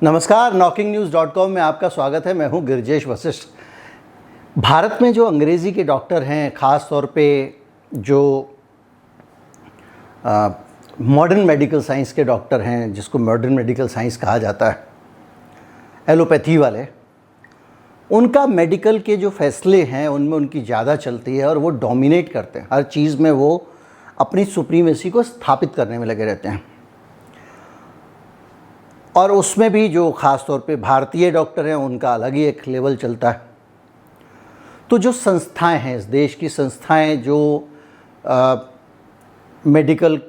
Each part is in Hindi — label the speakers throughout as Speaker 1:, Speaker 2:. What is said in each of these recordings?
Speaker 1: नमस्कार, knocking-news.com में आपका स्वागत है। मैं हूं गिरजेश वशिष्ठ। भारत में जो अंग्रेज़ी के डॉक्टर हैं, ख़ास तौर पे जो मॉडर्न मेडिकल साइंस के डॉक्टर हैं, जिसको मॉडर्न मेडिकल साइंस कहा जाता है, एलोपैथी वाले, उनका मेडिकल के जो फैसले हैं उनमें उनकी ज़्यादा चलती है और वो डोमिनेट करते हैं। हर चीज़ में वो अपनी सुप्रीमेसी को स्थापित करने में लगे रहते हैं। और उसमें भी जो ख़ास तौर पे भारतीय डॉक्टर हैं उनका अलग ही एक लेवल चलता है। तो जो संस्थाएं हैं, इस देश की संस्थाएं, जो मेडिकल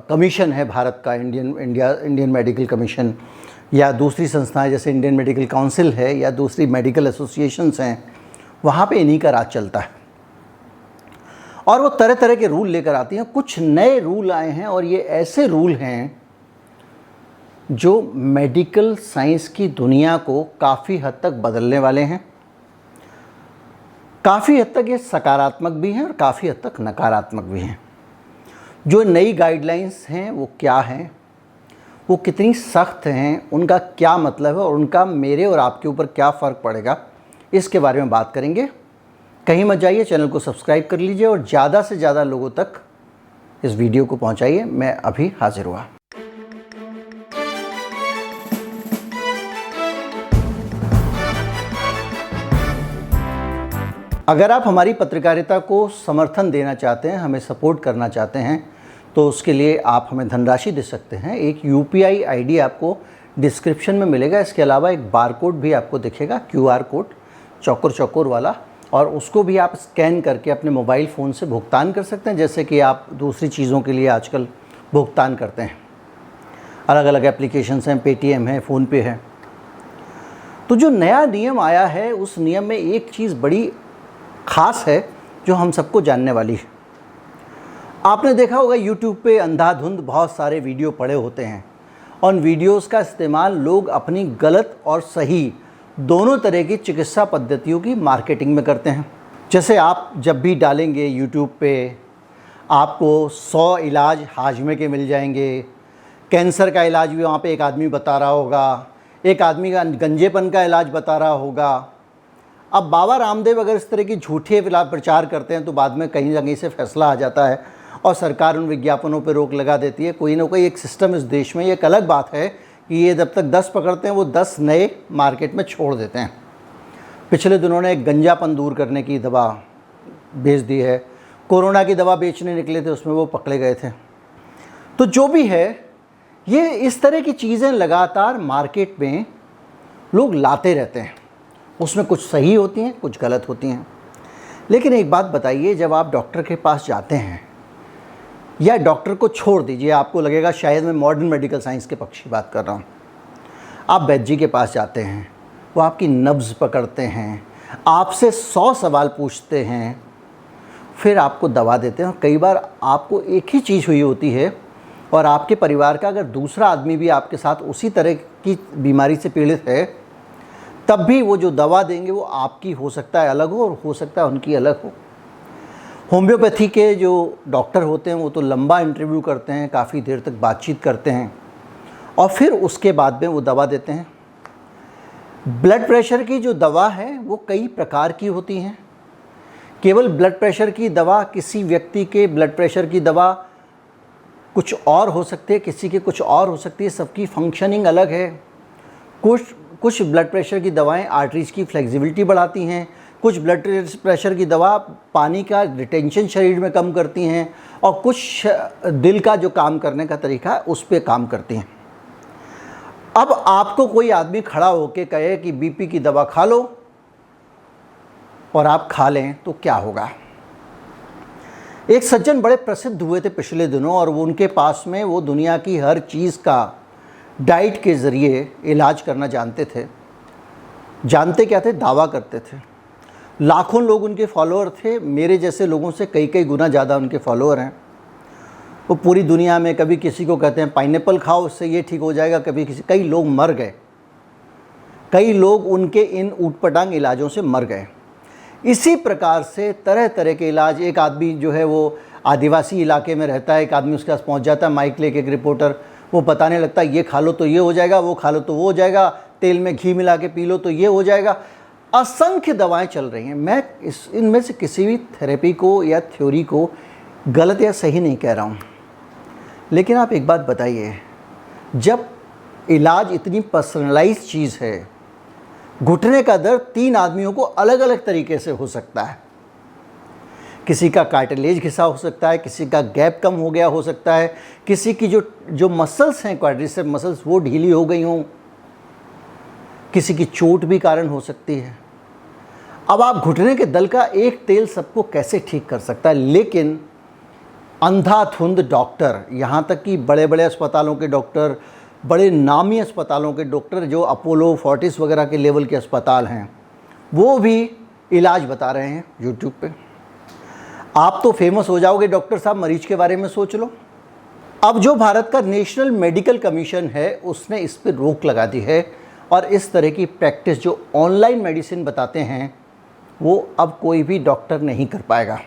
Speaker 1: कमीशन है भारत का, इंडियन मेडिकल कमीशन, या दूसरी संस्थाएं जैसे इंडियन मेडिकल काउंसिल है या दूसरी मेडिकल एसोसिएशंस हैं, वहाँ पे इन्हीं का राज चलता है। और वो तरह तरह के रूल लेकर आती हैं। कुछ नए रूल आए हैं और ये ऐसे रूल हैं जो मेडिकल साइंस की दुनिया को काफ़ी हद तक बदलने वाले हैं। काफ़ी हद तक ये सकारात्मक भी हैं और काफ़ी हद तक नकारात्मक भी हैं। जो नई गाइडलाइंस हैं वो क्या हैं, वो कितनी सख्त हैं, उनका क्या मतलब है और उनका मेरे और आपके ऊपर क्या फ़र्क पड़ेगा, इसके बारे में बात करेंगे। कहीं मत जाइए, चैनल को सब्सक्राइब कर लीजिए और ज़्यादा से ज़्यादा लोगों तक इस वीडियो को पहुँचाइए। मैं अभी हाजिर हुआ। अगर आप हमारी पत्रकारिता को समर्थन देना चाहते हैं, हमें सपोर्ट करना चाहते हैं, तो उसके लिए आप हमें धनराशि दे सकते हैं। एक UPI ID आपको डिस्क्रिप्शन में मिलेगा। इसके अलावा एक बारकोड भी आपको दिखेगा, QR कोड, चौकोर वाला, और उसको भी आप स्कैन करके अपने मोबाइल फ़ोन से भुगतान कर सकते हैं, जैसे कि आप दूसरी चीज़ों के लिए आजकल भुगतान करते हैं। अलग अलग एप्लीकेशंस हैं, पेटीएम है, फ़ोनपे है। तो जो नया नियम आया है, उस नियम में एक चीज़ बड़ी ख़ास है जो हम सबको जानने वाली है। आपने देखा होगा YouTube पे अंधाधुंध बहुत सारे वीडियो पड़े होते हैं और उन वीडियोज़ का इस्तेमाल लोग अपनी गलत और सही दोनों तरह की चिकित्सा पद्धतियों की मार्केटिंग में करते हैं। जैसे आप जब भी डालेंगे YouTube पे, आपको 100 इलाज हाजमे के मिल जाएंगे। कैंसर का इलाज भी वहाँ पे एक आदमी बता रहा होगा, एक आदमी का गंजेपन का इलाज बता रहा होगा। अब बाबा रामदेव अगर इस तरह की झूठे प्रचार करते हैं तो बाद में कहीं ना कहीं से फैसला आ जाता है और सरकार उन विज्ञापनों पर रोक लगा देती है। कोई ना कोई एक सिस्टम इस देश में, ये एक अलग बात है कि ये जब तक 10 पकड़ते हैं वो 10 नए मार्केट में छोड़ देते हैं। पिछले दिनों ने एक गंजापन दूर करने की दवा बेच दी है। कोरोना की दवा बेचने निकले थे, उसमें वो पकड़े गए थे। तो जो भी है, ये इस तरह की चीज़ें लगातार मार्केट में लोग लाते रहते हैं। उसमें कुछ सही होती हैं, कुछ गलत होती हैं। लेकिन एक बात बताइए, जब आप डॉक्टर के पास जाते हैं, या डॉक्टर को छोड़ दीजिए, आपको लगेगा शायद मैं मॉडर्न मेडिकल साइंस के पक्ष की बात कर रहा हूँ। आप वैद्य जी के पास जाते हैं, वो आपकी नब्ज़ पकड़ते हैं, आपसे 100 सवाल पूछते हैं, फिर आपको दवा देते हैं। और कई बार आपको एक ही चीज़ हुई होती है और आपके परिवार का अगर दूसरा आदमी भी आपके साथ उसी तरह की बीमारी से पीड़ित है, तब भी वो जो दवा देंगे वो आपकी हो सकता है अलग हो और हो सकता है उनकी अलग हो। होम्योपैथी के जो डॉक्टर होते हैं वो तो लंबा इंटरव्यू करते हैं, काफ़ी देर तक बातचीत करते हैं और फिर उसके बाद में वो दवा देते हैं। ब्लड प्रेशर की जो दवा है वो कई प्रकार की होती हैं। केवल ब्लड प्रेशर की दवा, किसी व्यक्ति के ब्लड प्रेशर की दवा कुछ और हो सकती है, किसी के कुछ और हो सकती है। सबकी फंक्शनिंग अलग है। कुछ ब्लड प्रेशर की दवाएं आर्टरीज की फ्लेक्सिबिलिटी बढ़ाती हैं, कुछ ब्लड प्रेशर की दवा पानी का रिटेंशन शरीर में कम करती हैं और कुछ दिल का जो काम करने का तरीका है उस पर काम करती हैं। अब आपको कोई आदमी खड़ा होकर कहे कि BP की दवा खा लो और आप खा लें तो क्या होगा? एक सज्जन बड़े प्रसिद्ध हुए थे पिछले दिनों और वो उनके पास में वो दुनिया की हर चीज़ का डाइट के ज़रिए इलाज करना जानते थे। जानते क्या थे? दावा करते थे। लाखों लोग उनके फॉलोअर थे। मेरे जैसे लोगों से कई कई गुना ज़्यादा उनके फॉलोअर हैं। वो पूरी दुनिया में कभी किसी को कहते हैं पाइनएप्पल खाओ, उससे ये ठीक हो जाएगा, कई लोग मर गए। कई लोग उनके इन ऊटपटांग इलाजों से मर गए। इसी प्रकार से तरह तरह के इलाज। एक आदमी जो है वो आदिवासी इलाके में रहता है, एक आदमी उसके पास पहुँच जाता है माइक लेके, एक रिपोर्टर, वो बताने लगता है ये खा लो तो ये हो जाएगा, वो खा लो तो वो हो जाएगा, तेल में घी मिला के पी लो तो ये हो जाएगा। असंख्य दवाएं चल रही हैं। मैं इनमें से किसी भी थेरेपी को या थ्योरी को गलत या सही नहीं कह रहा हूँ, लेकिन आप एक बात बताइए, जब इलाज इतनी पर्सनलाइज चीज़ है, घुटने का दर्द 3 आदमियों को अलग अलग तरीके से हो सकता है। किसी का कार्टिलेज घिसा हो सकता है, किसी का गैप कम हो गया हो सकता है, किसी की जो मसल्स हैं क्वाड्रिसेप मसल्स वो ढीली हो गई हों, किसी की चोट भी कारण हो सकती है। अब आप घुटने के दर्द का एक तेल सबको कैसे ठीक कर सकता है? लेकिन अंधाधुंध डॉक्टर, यहाँ तक कि बड़े बड़े अस्पतालों के डॉक्टर, बड़े नामी अस्पतालों के डॉक्टर जो अपोलो फोर्टिस वगैरह के लेवल के अस्पताल हैं, वो भी इलाज बता रहे हैं यूट्यूब पे। आप तो फेमस हो जाओगे डॉक्टर साहब, मरीज के बारे में सोच लो। अब जो भारत का नेशनल मेडिकल कमीशन है उसने इस पर रोक लगा दी है और इस तरह की प्रैक्टिस जो ऑनलाइन मेडिसिन बताते हैं वो अब कोई भी डॉक्टर नहीं कर पाएगा।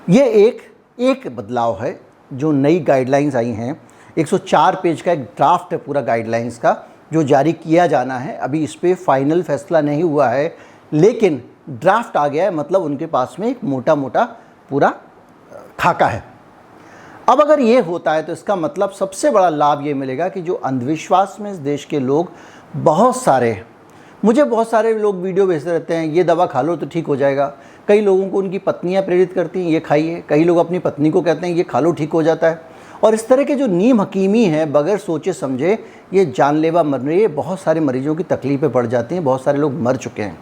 Speaker 1: ये एक बदलाव है जो नई गाइडलाइंस आई हैं। 104 पेज का एक ड्राफ्ट है पूरा गाइडलाइंस का जो जारी किया जाना है। अभी इस पर फाइनल फैसला नहीं हुआ है, लेकिन ड्राफ्ट आ गया है, मतलब उनके पास में एक मोटा मोटा पूरा खाका है। अब अगर ये होता है तो इसका मतलब सबसे बड़ा लाभ ये मिलेगा कि जो अंधविश्वास में इस देश के लोग बहुत सारे लोग वीडियो भेजते रहते हैं, ये दवा खा लो तो ठीक हो जाएगा। कई लोगों को उनकी पत्नियां प्रेरित करती हैं ये खाइए, कई लोग अपनी पत्नी को कहते हैं ये खा लो ठीक हो जाता है। और इस तरह के जो नीम हकीमी है बगैर सोचे समझे ये जानलेवा मर रही है, बहुत सारे मरीजों की तकलीफ़ें बढ़ जाती हैं, बहुत सारे लोग मर चुके हैं।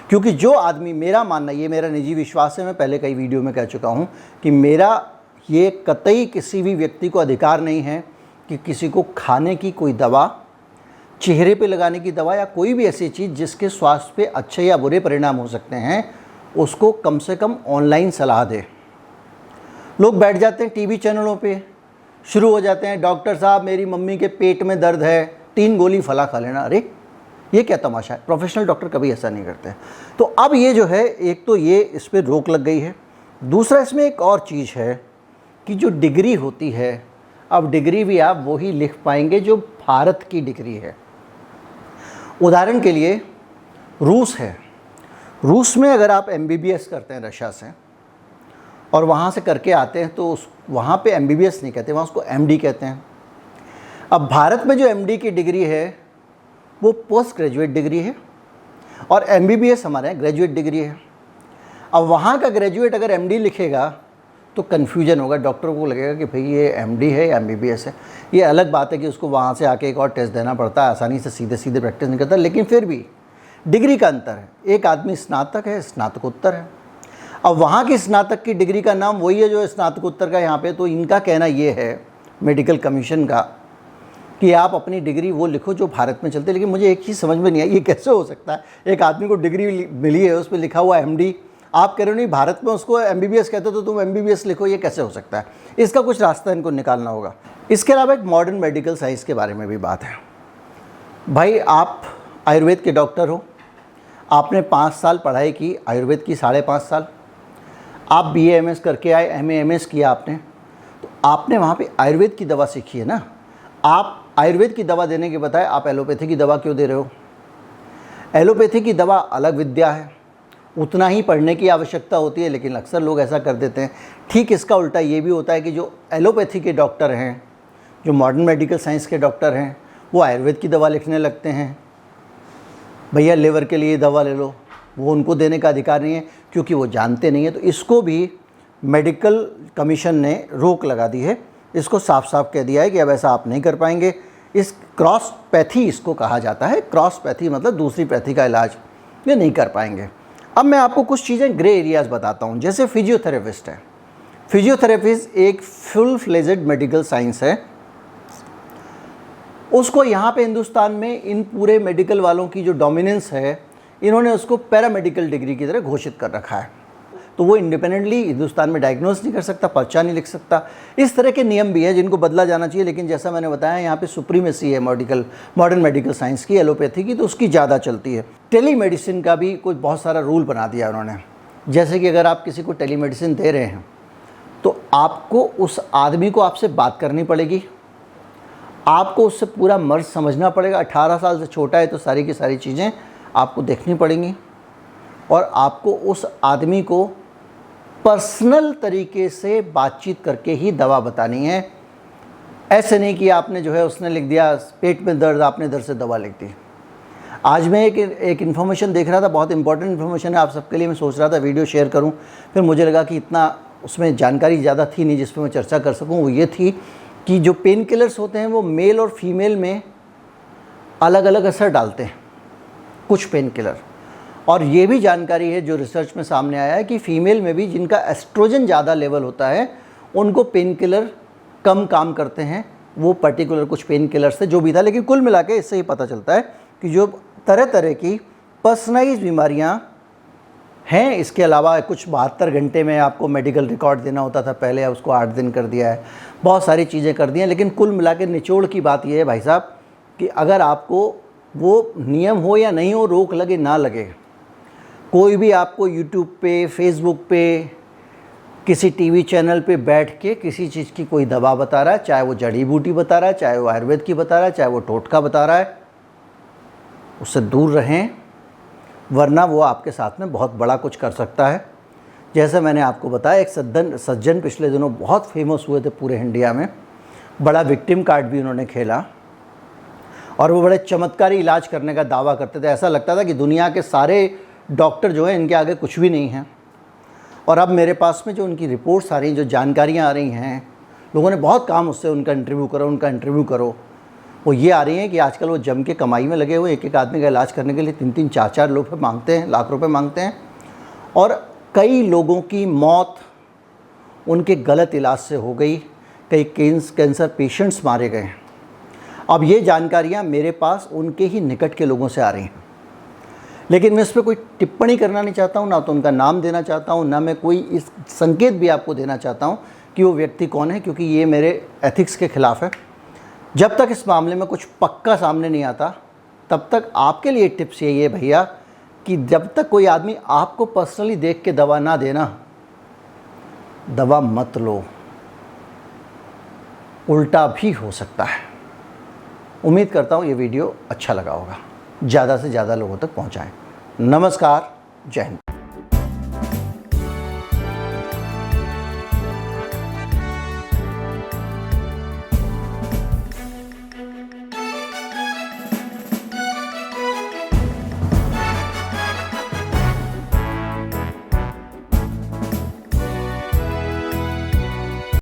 Speaker 1: क्योंकि जो आदमी, मेरा मानना, ये मेरा निजी विश्वास है, मैं पहले कई वीडियो में कह चुका हूँ कि मेरा ये कतई किसी भी व्यक्ति को अधिकार नहीं है कि किसी को खाने की कोई दवा, चेहरे पे लगाने की दवा या कोई भी ऐसी चीज़ जिसके स्वास्थ्य पे अच्छे या बुरे परिणाम हो सकते हैं उसको कम से कम ऑनलाइन सलाह दे। लोग बैठ जाते हैं टीवी चैनलों पे, शुरू हो जाते हैं, डॉक्टर साहब मेरी मम्मी के पेट में दर्द है, 3 गोली फला खा लेना। अरे ये क्या तमाशा है? प्रोफेशनल डॉक्टर कभी ऐसा नहीं करते। तो अब ये जो है, एक तो ये इस पर रोक लग गई है, दूसरा इसमें एक और चीज़ है कि जो डिग्री होती है, अब डिग्री भी आप वही लिख पाएंगे जो भारत की डिग्री है। उदाहरण के लिए रूस है, रूस में अगर आप MBBS करते हैं रशिया से और वहाँ से करके आते हैं तो वहाँ पे MBBS नहीं कहते, वहाँ उसको MD कहते हैं। अब भारत में जो MD की डिग्री है वो पोस्ट ग्रेजुएट डिग्री है और MBBS हमारे यहाँ ग्रेजुएट डिग्री है। अब वहाँ का ग्रेजुएट अगर MD लिखेगा तो कन्फ्यूजन होगा, डॉक्टर को लगेगा कि भाई ये MD है या MBBS है। ये अलग बात है कि उसको वहाँ से आके एक और टेस्ट देना पड़ता है, आसानी से सीधे सीधे प्रैक्टिस नहीं करता, लेकिन फिर भी डिग्री का अंतर है। एक आदमी स्नातक है, स्नातकोत्तर है। अब वहाँ की स्नातक की डिग्री का नाम वही है जो स्नातकोत्तर का यहाँ पे। तो इनका कहना ये है मेडिकल कमीशन का कि आप अपनी डिग्री वो लिखो जो भारत में चलते। लेकिन मुझे एक चीज़ समझ में नहीं आई, ये कैसे हो सकता है? एक आदमी को डिग्री मिली है, उस पर लिखा हुआ MD, आप कह रहे हो नहीं भारत में उसको MBBS कहते हो तो तुम MBBS लिखो, ये कैसे हो सकता है? इसका कुछ रास्ता इनको निकालना होगा। इसके अलावा एक मॉडर्न मेडिकल साइंस के बारे में भी बात है। भाई आप आयुर्वेद के डॉक्टर हो, आपने 5 साल पढ़ाई की आयुर्वेद की, 5.5 साल आप BA MS करके आए, MA MS किया आपने, तो आपने वहाँ पे आयुर्वेद की दवा सीखी है ना। आप आयुर्वेद की दवा देने के बजाय आप एलोपैथी की दवा क्यों दे रहे हो? एलोपैथी की दवा अलग विद्या है, उतना ही पढ़ने की आवश्यकता होती है, लेकिन अक्सर लोग ऐसा कर देते हैं। ठीक इसका उल्टा ये भी होता है कि जो एलोपैथी के डॉक्टर हैं, जो मॉडर्न मेडिकल साइंस के डॉक्टर हैं, वो आयुर्वेद की दवा लिखने लगते हैं। भैया लिवर के लिए दवा ले लो, वो उनको देने का अधिकार नहीं है क्योंकि वो जानते नहीं है। तो इसको भी मेडिकल कमीशन ने रोक लगा दी है, इसको साफ साफ कह दिया है कि अब ऐसा आप नहीं कर पाएंगे। इस क्रॉस पैथी इसको कहा जाता है, क्रॉस पैथी मतलब दूसरी पैथी का इलाज ये नहीं कर पाएंगे। अब मैं आपको कुछ चीज़ें ग्रे एरियाज़ बताता हूँ। जैसे फिजियोथेरेपिस्ट है, फिजियोथेरेपिस्ट एक फुल फ्लेजेड मेडिकल साइंस है। उसको यहाँ पे हिंदुस्तान में इन पूरे मेडिकल वालों की जो डोमिनेंस है, इन्होंने उसको पैरामेडिकल डिग्री की तरह घोषित कर रखा है। तो वो इंडिपेंडेंटली हिंदुस्तान में डायग्नोस नहीं कर सकता, पर्चा नहीं लिख सकता। इस तरह के नियम भी है जिनको बदला जाना चाहिए, लेकिन जैसा मैंने बताया यहाँ पे सुप्रीमेसी है मॉडर्न मेडिकल साइंस की, एलोपैथी की, तो उसकी ज़्यादा चलती है। टेलीमेडिसिन का भी कुछ बहुत सारा रूल बना दिया उन्होंने। जैसे कि अगर आप किसी को टेलीमेडिसिन दे रहे हैं तो आपको उस आदमी को आपसे बात करनी पड़ेगी, आपको उससे पूरा मर्ज समझना पड़ेगा। 18 साल से छोटा है तो सारी की सारी चीज़ें आपको देखनी पड़ेंगी और आपको उस आदमी को पर्सनल तरीके से बातचीत करके ही दवा बतानी है। ऐसे नहीं कि आपने जो है उसने लिख दिया पेट में दर्द, आपने इधर से दवा लिख दी। आज मैं एक इन्फॉर्मेशन देख रहा था, बहुत इंपॉर्टेंट इन्फॉर्मेशन है आप सबके लिए। मैं सोच रहा था वीडियो शेयर करूं, फिर मुझे लगा कि इतना उसमें जानकारी ज़्यादा थी नहीं जिस पर मैं चर्चा कर सकूं। वो ये थी कि जो पेन किलर्स होते हैं वो मेल और फीमेल में अलग अलग असर डालते हैं कुछ पेन किलर। और ये भी जानकारी है जो रिसर्च में सामने आया है कि फ़ीमेल में भी जिनका एस्ट्रोजन ज़्यादा लेवल होता है उनको पेन किलर कम काम करते हैं। वो पर्टिकुलर कुछ पेन किलर से जो भी था, लेकिन कुल मिला के इससे ही पता चलता है कि जो तरह तरह की पर्सनलाइज बीमारियां हैं, इसके अलावा कुछ 72 घंटे में आपको मेडिकल रिकॉर्ड देना होता था पहले, उसको 8 दिन कर दिया है, बहुत सारी चीज़ें कर दी हैं। लेकिन कुल मिला के निचोड़ की बात यह है भाई साहब कि अगर आपको वो नियम हो या नहीं हो, रोक लगे ना लगे, कोई भी आपको यूट्यूब पे, फेसबुक पे, किसी टीवी चैनल पे बैठ के किसी चीज़ की कोई दवा बता रहा है, चाहे वो जड़ी बूटी बता रहा है, चाहे वो आयुर्वेद की बता रहा है, चाहे वो टोटका बता रहा है, उससे दूर रहें, वरना वो आपके साथ में बहुत बड़ा कुछ कर सकता है। जैसे मैंने आपको बताया, एक सज्जन पिछले दिनों बहुत फेमस हुए थे पूरे इंडिया में, बड़ा विक्टिम कार्ड भी उन्होंने खेला और वो बड़े चमत्कारी इलाज करने का दावा करते थे। ऐसा लगता था कि दुनिया के सारे डॉक्टर जो हैं इनके आगे कुछ भी नहीं है। और अब मेरे पास में जो उनकी रिपोर्ट्स आ रही हैं, जो जानकारियाँ आ रही हैं, लोगों ने बहुत काम उससे उनका इंटरव्यू करो, वो ये आ रही हैं कि आजकल वो जम के कमाई में लगे हुए, एक एक आदमी का इलाज करने के लिए 3-3, 4-4 रुपये मांगते हैं, लाख रुपए मांगते हैं। और कई लोगों की मौत उनके गलत इलाज से हो गई, कई कैंसर पेशेंट्स मारे गए। अब ये जानकारियाँ मेरे पास उनके ही निकट के लोगों से आ रही हैं, लेकिन मैं इस पर कोई टिप्पणी करना नहीं चाहता हूँ, ना तो उनका नाम देना चाहता हूँ, ना मैं कोई इस संकेत भी आपको देना चाहता हूँ कि वो व्यक्ति कौन है, क्योंकि ये मेरे एथिक्स के ख़िलाफ़ है। जब तक इस मामले में कुछ पक्का सामने नहीं आता, तब तक आपके लिए टिप्स यही है भैया कि जब तक कोई आदमी आपको पर्सनली देख के दवा ना देना, दवा मत लो, उल्टा भी हो सकता है। उम्मीद करता हूँ ये वीडियो अच्छा लगा होगा, ज़्यादा से ज़्यादा लोगों तक पहुँचाएँ। नमस्कार, जय हिंद।